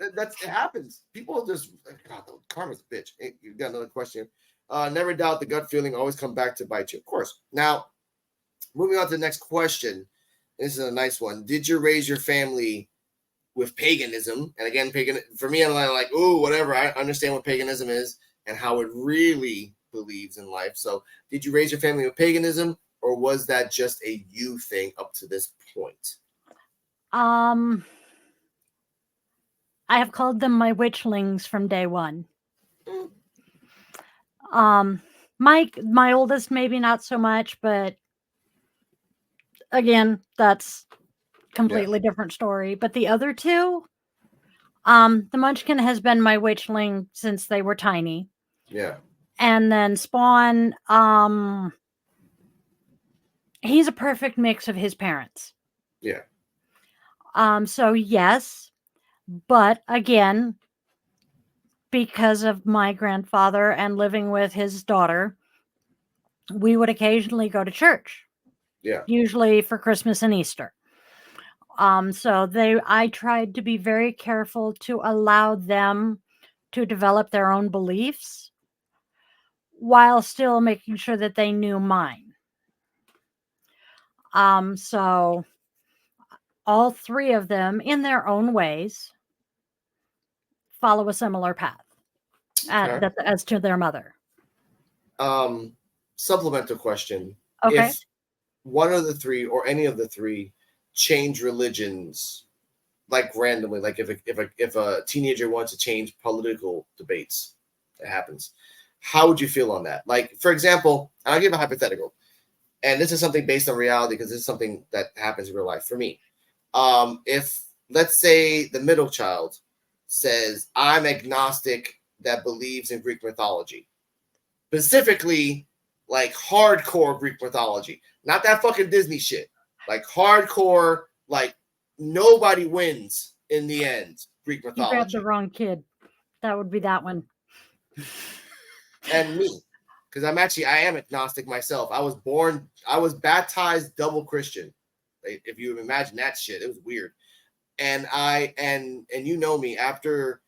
It happens. People just God, karma's a bitch. Hey, you got another question? Never doubt the gut feeling always come back to bite you. Of course. Now, moving on to the next question. This is a nice one. Did you raise your family with paganism? And again, pagan for me, I'm like, ooh, whatever. I understand what paganism is and how it really believes in life. So, did you raise your family with paganism, or was that just a you thing up to this point? I have called them my witchlings from day one. Mm, My oldest maybe not so much, but again, that's yeah, completely different story. But the other two, the Munchkin has been my witchling since they were tiny. yeah, And then Spawn, he's a perfect mix of his parents. yeah, So yes, but again, because of my grandfather and living with his daughter, we would occasionally go to church, yeah. usually for Christmas and Easter. So I tried to be very careful to allow them to develop their own beliefs while still making sure that they knew mine. So all three of them, in their own ways, follow a similar path Okay. as to their mother. Um, Supplemental question: Okay. if one of the three or any of the three change religions, like randomly, like if a teenager wants to change political debates, it happens. How would you feel on that? Like, for example, I'll give a hypothetical, and this is something based on reality because this is something that happens in real life for me. If let's say the middle child says, "I'm agnostic that believes in Greek mythology," specifically like hardcore Greek mythology, not that fucking Disney shit, like hardcore, like nobody wins in the end Greek You grabbed the mythology. wrong kid. That would be that one. And me, because I am agnostic myself. I was baptized double Christian. If you imagine that shit, it was weird. And you know me, after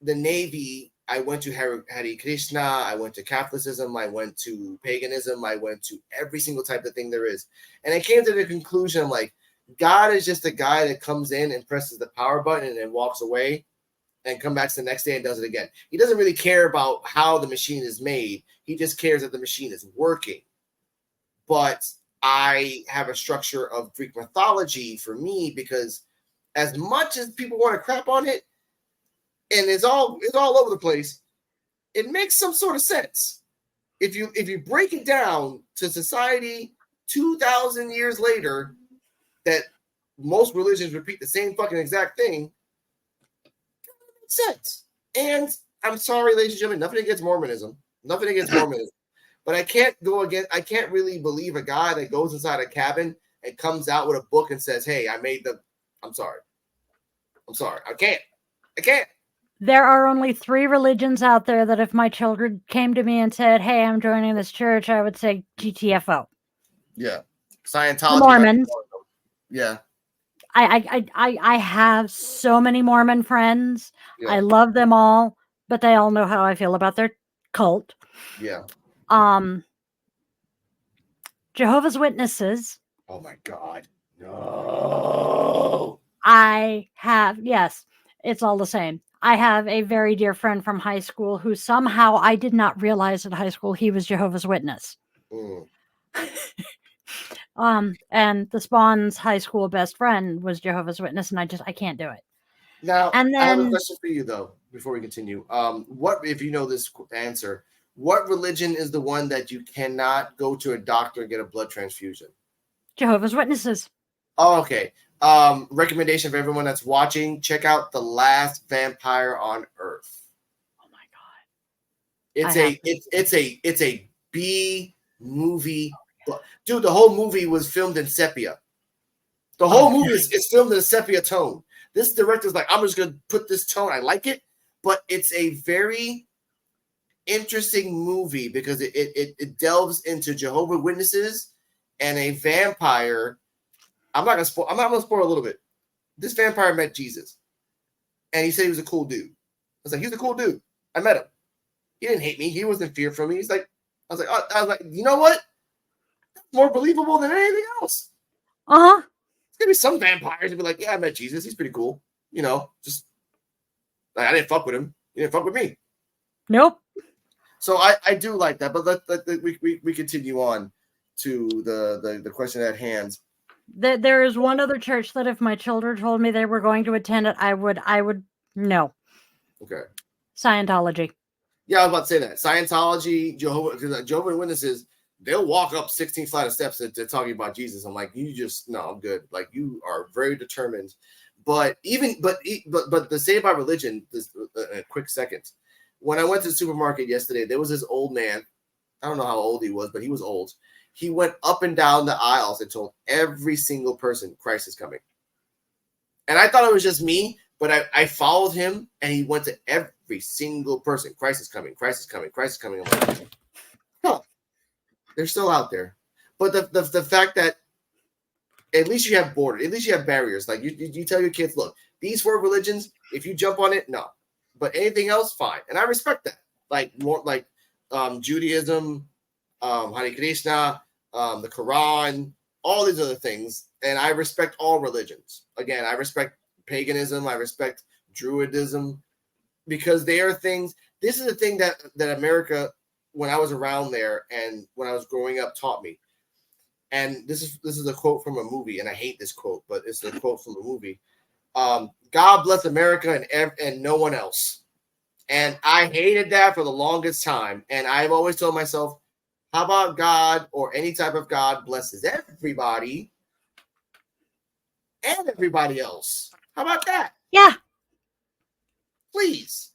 the Navy, I went to Hare Krishna, I went to Catholicism, I went to paganism, I went to every single type of thing there is. And I came to the conclusion, I'm like, God is just a guy that comes in and presses the power button and then walks away and come back the next day and does it again. He doesn't really care about how the machine is made. He just cares that the machine is working. But I have a structure of Greek mythology for me because as much as people want to crap on it, and it's all over the place, it makes some sort of sense. If you break it down to society 2,000 years later, that most religions repeat the same fucking exact thing, it makes sense. And I'm sorry, ladies and gentlemen, nothing against Mormonism. Nothing against Mormonism. But I can't really believe a guy that goes inside a cabin and comes out with a book and says, "Hey, I'm sorry. I can't. There are only 3 religions out there that if my children came to me and said, "Hey, I'm joining this church," I would say GTFO. Yeah. The Scientology might be Mormons. one of them. Yeah. I have so many Mormon friends. Yeah. I love them all, but they all know how I feel about their cult. Yeah. Um, Jehovah's Witnesses. Oh my God. No. Yes, it's all the same. I have a very dear friend from high school who somehow I did not realize in high school he was Jehovah's Witness. Mm. And the Spawn's high school best friend was Jehovah's Witness, and I can't do it. Now, And I have a then question for you though, before we continue. What if you know this answer? What religion is the one that you cannot go to a doctor and get a blood transfusion? Jehovah's Witnesses. Oh, okay. Recommendation for everyone that's watching: check out The Last Vampire on Earth. Oh my god. It's a B movie. Dude, the whole movie was filmed in sepia. The whole movie is filmed in a sepia tone. This director's like, I'm just gonna put this tone. I like it, but it's a very interesting movie because it delves into Jehovah's Witnesses and a vampire. I'm not gonna spoil a little bit. This vampire met Jesus. and he said he was a cool dude. I was like, he's a cool dude. I met him. He didn't hate me. He wasn't feared from me. He's like, I was like, you know what? More believable than anything else. Uh-huh. There's gonna be some vampires who be like, yeah, I met Jesus. He's pretty cool. You know, just like, I didn't fuck with him. He didn't fuck with me. Nope. So I do like that. But we continue on to the question at hand. There is one other church that if my children told me they were going to attend it, I would no. Okay. Scientology. Yeah, I was about to say that. Scientology, Jehovah's Witnesses, they'll walk up 16 flight of steps to talking about Jesus. I'm like, no, I'm good. Like, you are very determined. But the say about religion, this a quick second. When I went to the supermarket yesterday, there was this old man. I don't know how old he was, but he was old. He went up and down the aisles and told every single person Christ is coming. And I thought it was just me, but I followed him, and he went to every single person. Christ is coming. Christ is coming. Christ is coming. I'm like, huh, they're still out there. But the fact that at least you have borders, at least you have barriers. Like you tell your kids, look, these 4 religions, if you jump on it, no. But anything else, fine. And I respect that. Like more like Judaism, Hare Krishna, the Quran, all these other things. And I respect all religions. Again, I respect paganism. I respect Druidism, because they are things. This is the thing that America, when I was around there and when I was growing up, taught me. And this is a quote from a movie, and I hate this quote, but it's a quote from a movie. God bless America and no one else. And I hated that for the longest time. And I've always told myself, how about God, or any type of God, blesses everybody and everybody else? How about that? Yeah. Please.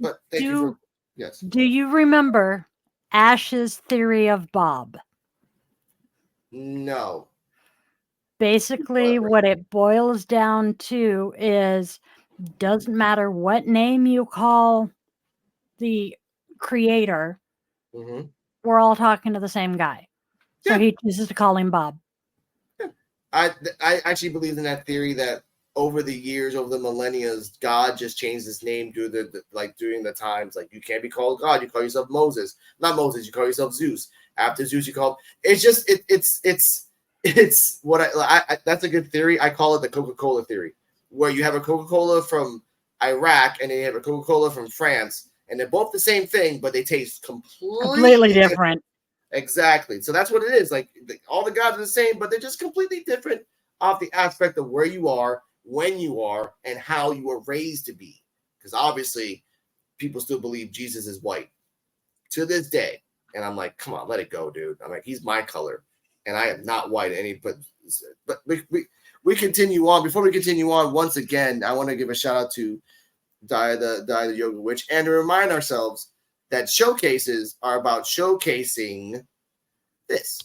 But thank you for, yes. Do you remember Ash's theory of Bob? No. Basically, what it boils down to is, doesn't matter what name you call the creator, Mm-hmm. we're all talking to the same guy. So Yeah. he chooses to call him Bob. Yeah. I actually believe in that theory that over the years, over the millennia, God just changed his name during the times. Like, you can't be called God, you call yourself Moses. Not Moses, you call yourself Zeus. After Zeus, you call it's just it's what I that's a good theory. I call it the Coca-Cola theory, where you have a Coca-Cola from Iraq and then you have a Coca-Cola from France, and they're both the same thing, but they taste Completely different. Exactly. So that's what it is. Like, all the gods are the same, but they're just completely different off the aspect of where you are, when you are, and how you were raised to be. Because obviously, people still believe Jesus is white to this day. And I'm like, come on, let it go, dude. I'm like, he's my color, and I am not white. But we continue on. Before we continue on, once again, I want to give a shout out to Die the Yoga Witch, and to remind ourselves that showcases are about showcasing this.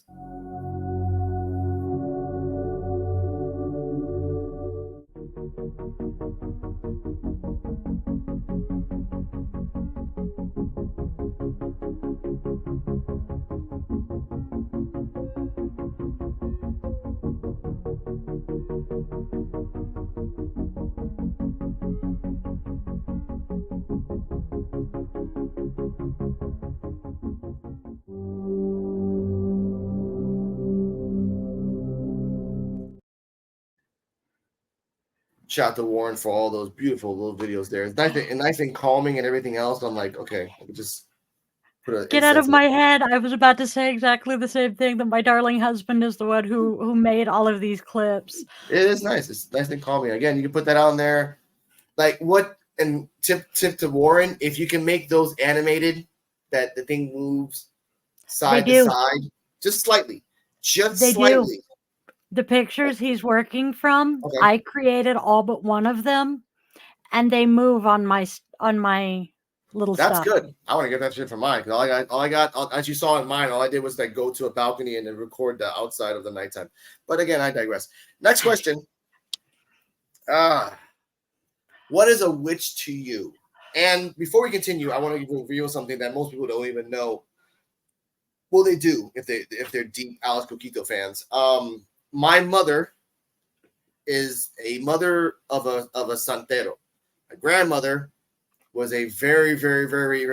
Shout out to Warren for all those beautiful little videos there. It's nice and calming and everything else. I'm like, okay, I can just Get out of my head. I was about to say exactly the same thing, that my darling husband is the one who made all of these clips. It is nice. It's nice and calming. Again, you can put that on there. Like, what, and tip to Warren, if you can make those animated, that the thing moves side to side, just slightly. Just slightly. The pictures he's working from, okay, I created all but one of them, and they move on my little That's stuff. Good. I want to get that shit for mine, because all I got, as you saw in mine, all I did was like go to a balcony and then record the outside of the nighttime. But again, I digress. Next question. What is a witch to you? And before we continue, I want to reveal something that most people don't even know. Well, they do if they're deep Alex Coquito fans. My mother is a mother of a santero. My grandmother was a very, very, very, very